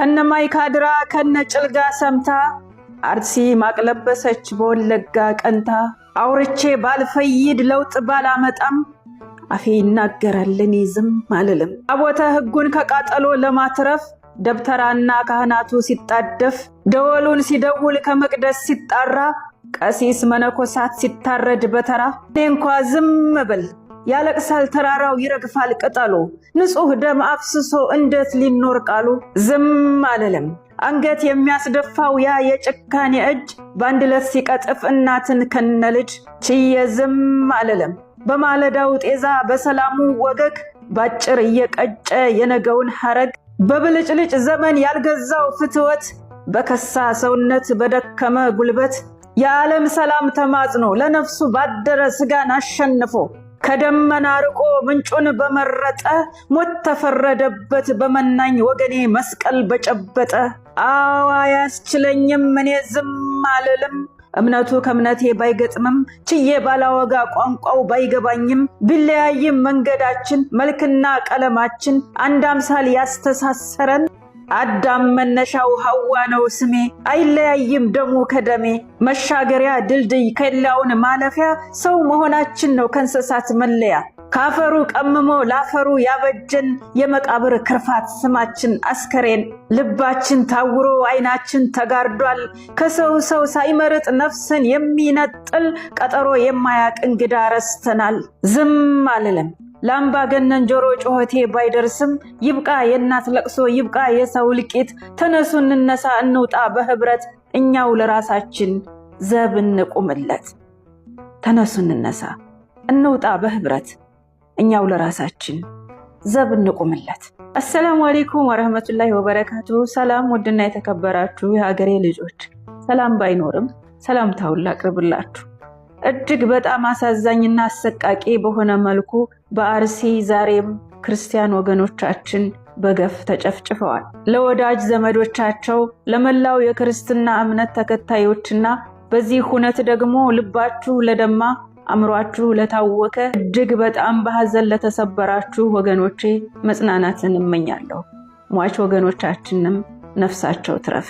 ከነማይ ካድራ ከነጭልጋ ሰምታ አርሲ ማቅለበሰች በወለጋ ቀንታ አውርቼ ባልፈይድ ለውጥ ባላመጣም አፌ ይናገራል እኔ ዝም አልልም። አቦተ ሕጉን ከቃጠሎ ለማትረፍ ደብተራና ካህናቱ ሲጣደፍ ደወሉን ሲደውል ከመቅደስ ሲጣራ ቀሲስ መነኮሳት ሲታረድ በተራ እኔ እንኳ ዝም ብል ያለቅሳል ተራራው ይረግፋል ቅጠሉ ንጹህ ደም አፍስሶ እንዴት ሊኖር ቃሉ ዝም አልልም። አንገት የሚያስደፋው ያ የጭካኔ እጅ ባንድለት ሲቀጥፍ እናትን ከነልጅ ችዬ ዝም አልልም። በማለዳው ጤዛ በሰላሙ ወገግ ባጭር እየቀጨ የነገውን ሐረግ በብልጭልጭ ዘመን ያልገዛው ፍትወት በከሳ ሰውነት በደከመ ጉልበት የዓለም ሰላም ተማጽኖ ለነፍሱ ባደረ ስጋን አሸንፎ ከደመና ርቆ ምንጩን በመረጠ ሞት ተፈረደበት በመናኝ ወገኔ መስቀል በጨበጠ አዋ ያስችለኝም እኔ ዝም አልልም። እምነቱ ከእምነቴ ባይገጥምም ችዬ ባላወጋ ቋንቋው ባይገባኝም ቢለያይም መንገዳችን መልክና ቀለማችን አንድ አምሳል ያስተሳሰረን አዳም መነሻው ሐዋ ነው ስሜ አይለያይም ደሙ ከደሜ መሻገሪያ ድልድይ ከሌላውን ማለፊያ ሰው መሆናችን ነው ከእንስሳት መለያ ካፈሩ ቀምሞ ላፈሩ ያበጀን የመቃብር ክርፋት ስማችን አስከሬን ልባችን ታውሮ አይናችን ተጋርዷል ከሰው ሰው ሳይመርጥ ነፍስን የሚነጥል ቀጠሮ የማያቅ እንግዳ ረስተናል። ዝም አልልም። ላምባገነን ጆሮ ጮኸቴ ባይደርስም ይብቃ የእናት ለቅሶ ይብቃ የሰው ልቂት ተነሱ እንነሳ እንውጣ በህብረት እኛው ለራሳችን ዘብ እንቁምለት። ተነሱ እንነሳ እንውጣ በህብረት እኛው ለራሳችን ዘብ እንቁምለት። አሰላሙ አለይኩም ወራህመቱላሂ ወበረካቱ። ሰላም ውድና የተከበራችሁ የሀገሬ ልጆች፣ ሰላም ባይኖርም ሰላምታውን ላቅርብላችሁ። እጅግ በጣም አሳዛኝና አሰቃቂ በሆነ መልኩ በአርሲ ዛሬም ክርስቲያን ወገኖቻችን በገፍ ተጨፍጭፈዋል። ለወዳጅ ዘመዶቻቸው ለመላው የክርስትና እምነት ተከታዮችና በዚህ ሁነት ደግሞ ልባችሁ ለደማ አምሯችሁ ለታወከ እጅግ በጣም በሐዘን ለተሰበራችሁ ወገኖቼ መጽናናትን እመኛለሁ። ሟች ወገኖቻችንም ነፍሳቸው ትረፍ።